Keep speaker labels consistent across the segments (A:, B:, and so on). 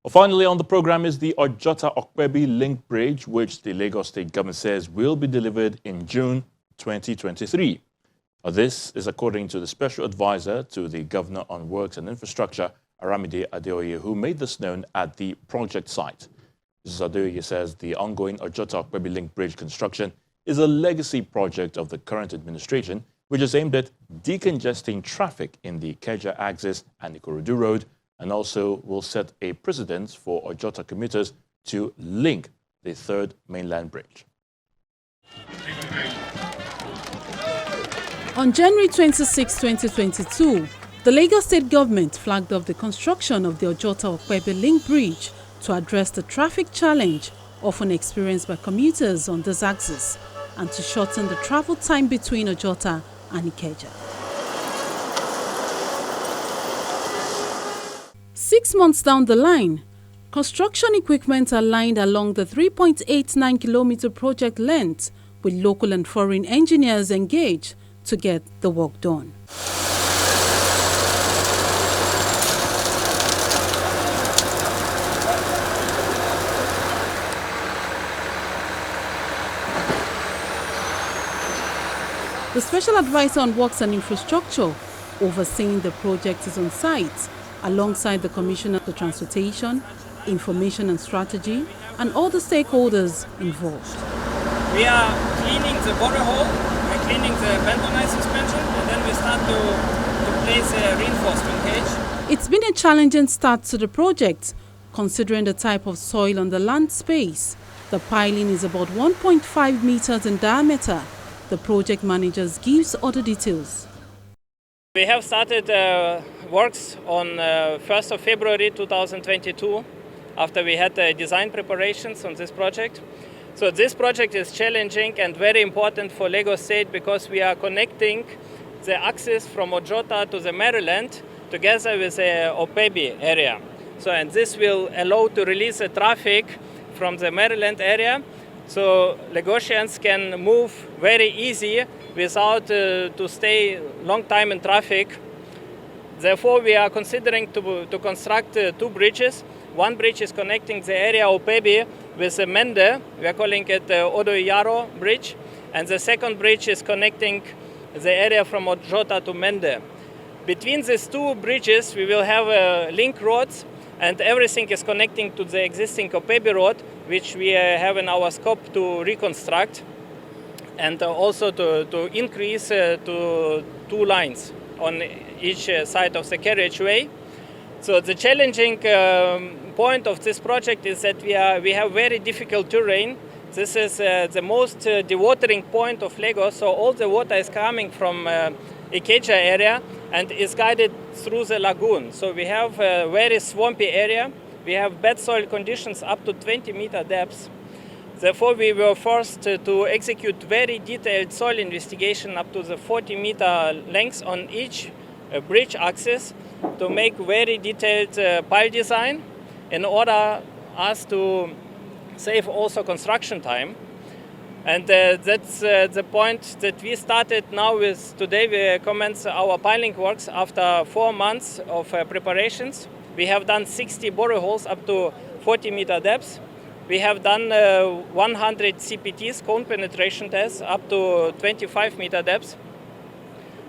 A: Well, finally on the program is the Ojota-Opebi link bridge, which the Lagos State government says will be delivered in June 2023. This is according to the special advisor to the Governor on Works and Infrastructure, Aramide Adeoye, who made this known at the project site. Mrs. Adeoye says the ongoing Ojota-Opebi link bridge construction is a legacy project of the current administration, which is aimed at decongesting traffic in the Ikeja axis and Ikorodu Road, and also will set a precedent for Ojota commuters to link the third mainland bridge.
B: On January 26, 2022, the Lagos State government flagged off the construction of the Ojota-Opebi link bridge to address the traffic challenge often experienced by commuters on this axis and to shorten the travel time between Ojota and Ikeja. 6 months down the line, construction equipment are lined along the 3.89-kilometer project length with local and foreign engineers engaged to get the work done. The Special Advisor on Works and Infrastructure overseeing the project is on site alongside the Commissioner of Transportation, Information and Strategy and all the stakeholders involved.
C: We are cleaning the borehole, we're cleaning the bentonite suspension, and then we start to place a reinforcement cage.
B: It's been a challenging start to the project, considering the type of soil on the land space. The piling is about 1.5 meters in diameter. The project manager gives other details.
C: We have started works on 1st of February 2022 after we had design preparations on this project. So this project is challenging and very important for Lagos State because we are connecting the axis from Ojota to the Maryland together with the Opebi area. So and this will allow to release the traffic from the Maryland area so Lagosians can move very easy without to stay long time in traffic. Therefore, we are considering to construct two bridges. One bridge is connecting the area of Opebi with the Mende. We are calling it the Odo-Yaro bridge. And the second bridge is connecting the area from Ojota to Mende. Between these two bridges, we will have link roads, and everything is connecting to the existing Opebi road, which we have in our scope to reconstruct, and also to increase to 2 lines on each side of the carriageway. So the challenging point of this project is that we have very difficult terrain. This is the most dewatering point of Lagos, so all the water is coming from Ikeja area and is guided through the lagoon. So we have a very swampy area. We have bad soil conditions up to 20-meter depths. Therefore, we were forced to execute very detailed soil investigation up to the 40-meter length on each bridge axis to make very detailed pile design in order us to save also construction time. And that's the point that we started now with today. We commence our piling works after 4 months of preparations. We have done 60 boreholes up to 40-meter depths. We have done 100 CPTs, cone penetration tests, up to 25-meter depths.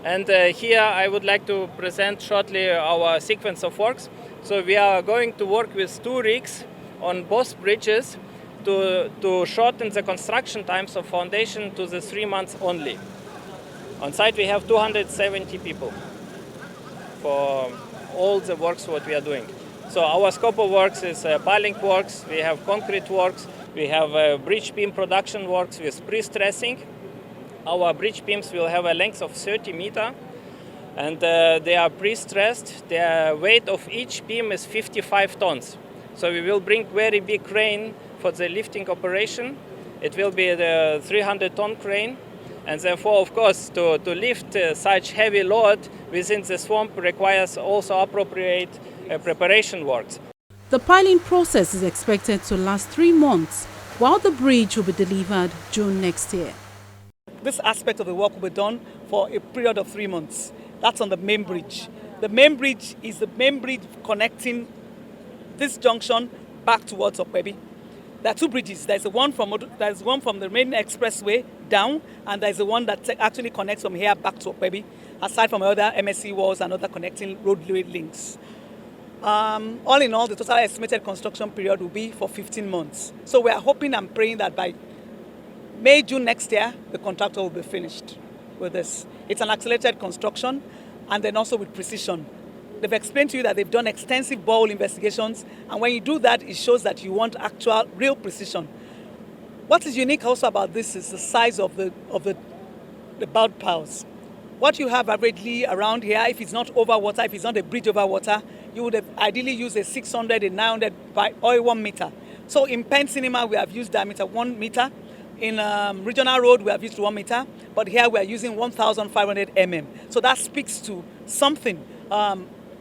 C: And here I would like to present shortly our sequence of works. So we are going to work with 2 rigs on both bridges to shorten the construction times of foundation to the 3 months only. On site we have 270 people for all the works what we are doing. So our scope of works is piling works, we have concrete works, we have bridge beam production works with pre-stressing. Our bridge beams will have a length of 30 meters and they are pre-stressed. The weight of each beam is 55 tons. So we will bring very big crane for the lifting operation. It will be the 300-ton crane. And therefore, of course, to lift such heavy load within the swamp requires also appropriate preparation works.
B: The piling process is expected to last 3 months, while the bridge will be delivered June next year.
D: This aspect of the work will be done for a period of 3 months. That's on the main bridge. The main bridge is the main bridge connecting this junction back towards Opebi. There are two bridges. There's one from the main expressway down, and there's the one that actually connects from here back to Opebi, aside from other MSC walls and other connecting roadway links. All in all, the total estimated construction period will be for 15 months. So we are hoping and praying that by May, June next year, the contractor will be finished with this. It's an accelerated construction, and then also with precision. They've explained to you that they've done extensive borehole investigations, and when you do that, it shows that you want actual, real precision. What is unique also about this is the size of the bulb piles. What you have averagely around here, if it's not over water, if it's not a bridge over water, you would have ideally used a 600, a 900 by or 1 meter. So in Penn Cinema, we have used diameter 1 meter. In Regional Road, we have used 1 meter, but here we are using 1,500 mm. So that speaks to something.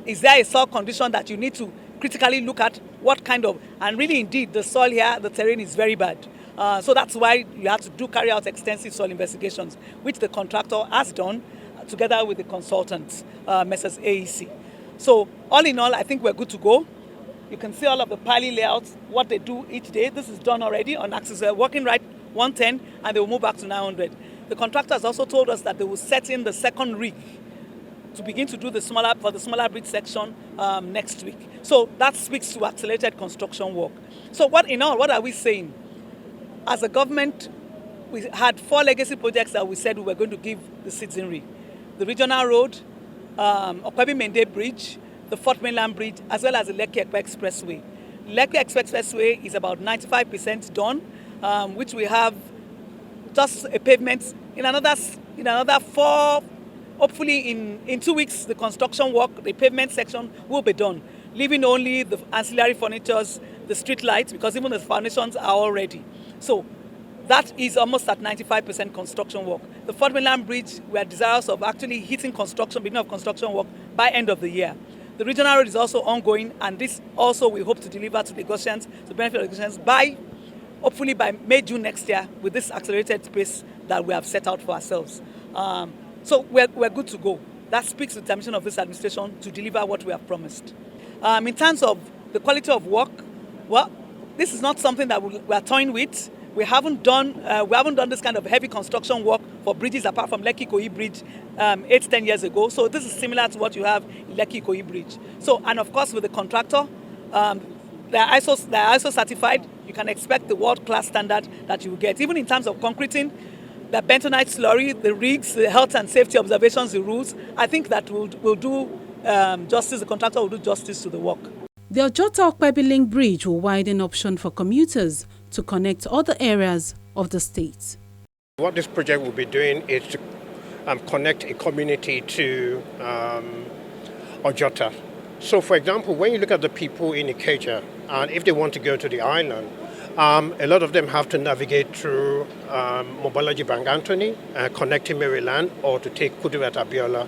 D: Is there a soil condition that you need to critically look at? What kind of, and really indeed, the soil here, the terrain is very bad. So that's why you have to carry out extensive soil investigations, which the contractor has done together with the consultants, Messrs. AEC. So all in all, I think we're good to go. You can see all of the piling layouts, what they do each day. This is done already on axis. We're working right 110, and they will move back to 900. The contractor has also told us that they will set in the second rig to begin to do the smaller bridge section next week. So that speaks to accelerated construction work. So what are we saying? As a government, we had 4 legacy projects that we said we were going to give the citizenry. The Regional Road, Opebi-Mende Bridge, the Fourth Mainland Bridge, as well as the Lekki-Ekpe Expressway. Lekki-Ekpe Expressway is about 95% done, which we have just a pavement in another 4. Hopefully in 2 weeks, the construction work, the pavement section will be done, leaving only the ancillary furnitures, the street lights, because even the foundations are all ready. So that is almost at 95% construction work. The Fourth Mainland Bridge, we are desirous of actually hitting beginning of construction work by end of the year. The Regional Road is also ongoing, and this also we hope to deliver to Lagosians, to benefit Lagosians hopefully by May, June next year, with this accelerated pace that we have set out for ourselves. So we're good to go. That speaks to the determination of this administration to deliver what we have promised. In terms of the quality of work, well, this is not something that we are toying with. We haven't done this kind of heavy construction work for bridges apart from Lekki-Ikoyi Bridge 8-10 years ago. So this is similar to what you have in Lekki-Ikoyi Bridge. So, and of course with the contractor, they are ISO certified. You can expect the world-class standard that you will get. Even in terms of concreting, the bentonite slurry, the rigs, the health and safety observations, the rules, I think that will do justice, the contractor will do justice to the work.
B: The Ojota-Opebi link bridge will widen option for commuters to connect other areas of the state.
E: What this project will be doing is to connect a community to Ojota. So for example, when you look at the people in Ikeja, and if they want to go to the island, a lot of them have to navigate through Mobology Bank Anthony, connecting Maryland, or to take Kudirat-Abiola.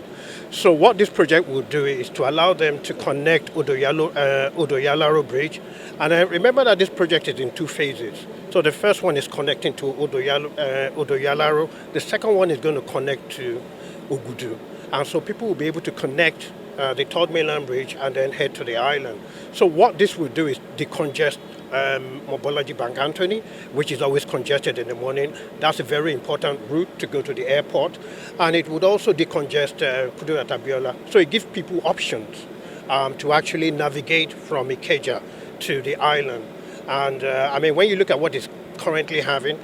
E: So what this project will do is to allow them to connect Odo-Yalaro Bridge. And remember that this project is in 2 phases. So the first one is connecting to Odo-Yalaro. The second one is going to connect to Ogudu. And so people will be able to connect the Third Mainland Bridge and then head to the island. So what this will do is decongest Mobology Bank Anthony, which is always congested in the morning. That's a very important route to go to the airport. And it would also decongest Kudirat-Abiola. So it gives people options to actually navigate from Ikeja to the island. And I mean, when you look at what is currently happening,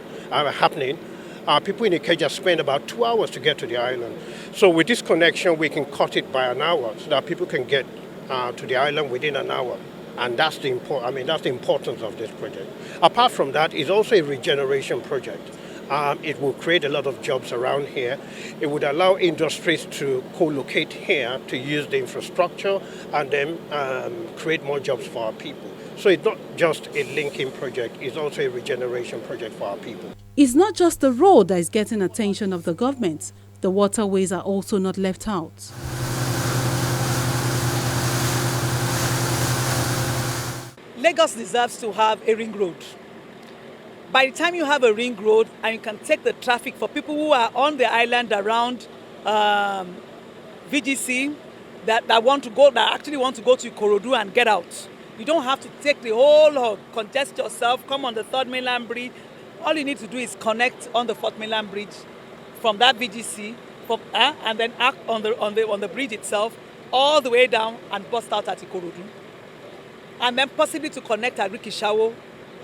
E: people in Ikeja spend about 2 hours to get to the island. So with this connection, we can cut it by an hour so that people can get to the island within an hour. And that's the importance of this project. Apart from that, it's also a regeneration project. It will create a lot of jobs around here. It would allow industries to co-locate here to use the infrastructure and then create more jobs for our people. So it's not just a linking project, it's also a regeneration project for our people.
B: It's not just the road that is getting attention of the government. The waterways are also not left out.
D: Lagos deserves to have a ring road. By the time you have a ring road and you can take the traffic for people who are on the island around VGC that actually want to go to Ikorodu and get out, You don't have to take the whole hog, congest yourself, come on the third mainland bridge. All you need to do is connect on the fourth mainland bridge from that VGC, and then act on the bridge itself, all the way down and bust out at Ikorodu. And then possibly to connect at Rikishawo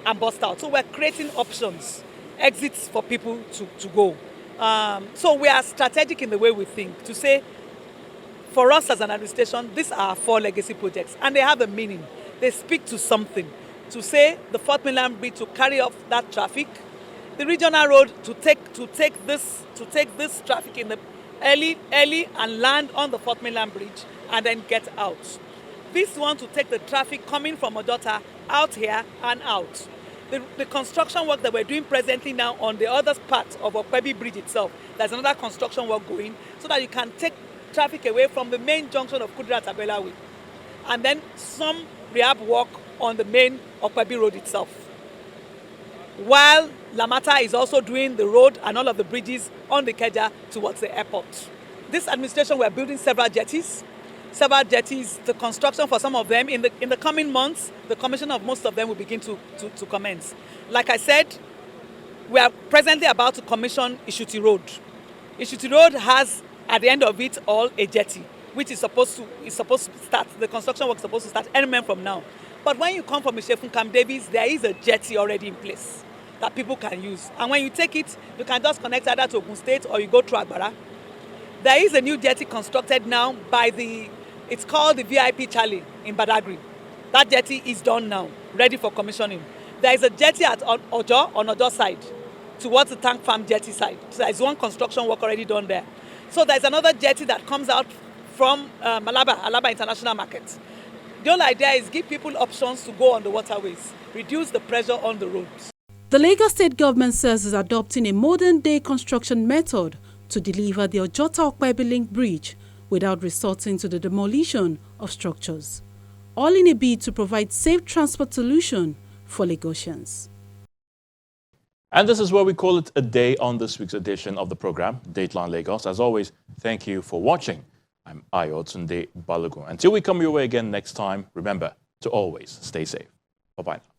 D: and bust out. So we're creating options, exits for people to go. So we are strategic in the way we think, to say, for us as an administration, these are 4 legacy projects, and they have a meaning. They speak to something. To say the fourth mainland bridge to carry off that traffic, the regional road to take this traffic in the early and land on the fourth mainland bridge and then get out. This one to take the traffic coming from Ojota out here and out. The construction work that we're doing presently now on the other part of Opebi Bridge itself, there's another construction work going so that you can take traffic away from the main junction of Kudrat-Abela Way. And then some rehab work on the main Opebi Road itself. While Lamata is also doing the road and all of the bridges on the Keja towards the airport. This administration, we're building several jetties, the construction for some of them. In the coming months, the commission of most of them will begin to commence. Like I said, we are presently about to commission Ishuti Road. Ishuti Road has, at the end of it all, a jetty, which is supposed to start, the construction work is supposed to start any moment from now. But when you come from Ishefun Camp Davis, there is a jetty already in place that people can use. And when you take it, you can just connect either to Ogun State or you go through Agbara. There is a new jetty constructed now it's called the VIP Charlie in Badagry. That jetty is done now, ready for commissioning. There is a jetty at Ojo, on Ojo side, towards the Tank Farm jetty side. So there is one construction work already done there. So there's another jetty that comes out from Alaba International Market. The whole idea is give people options to go on the waterways, reduce the pressure on the roads.
B: The Lagos State government says it's adopting a modern-day construction method to deliver the Ojota-Opebi link bridge without resorting to the demolition of structures, all in a bid to provide safe transport solution for Lagosians.
A: And this is where we call it a day on this week's edition of the program, Dateline Lagos. As always, thank you for watching. I'm Ayotunde Balogun. Until we come your way again next time, remember to always stay safe. Bye-bye.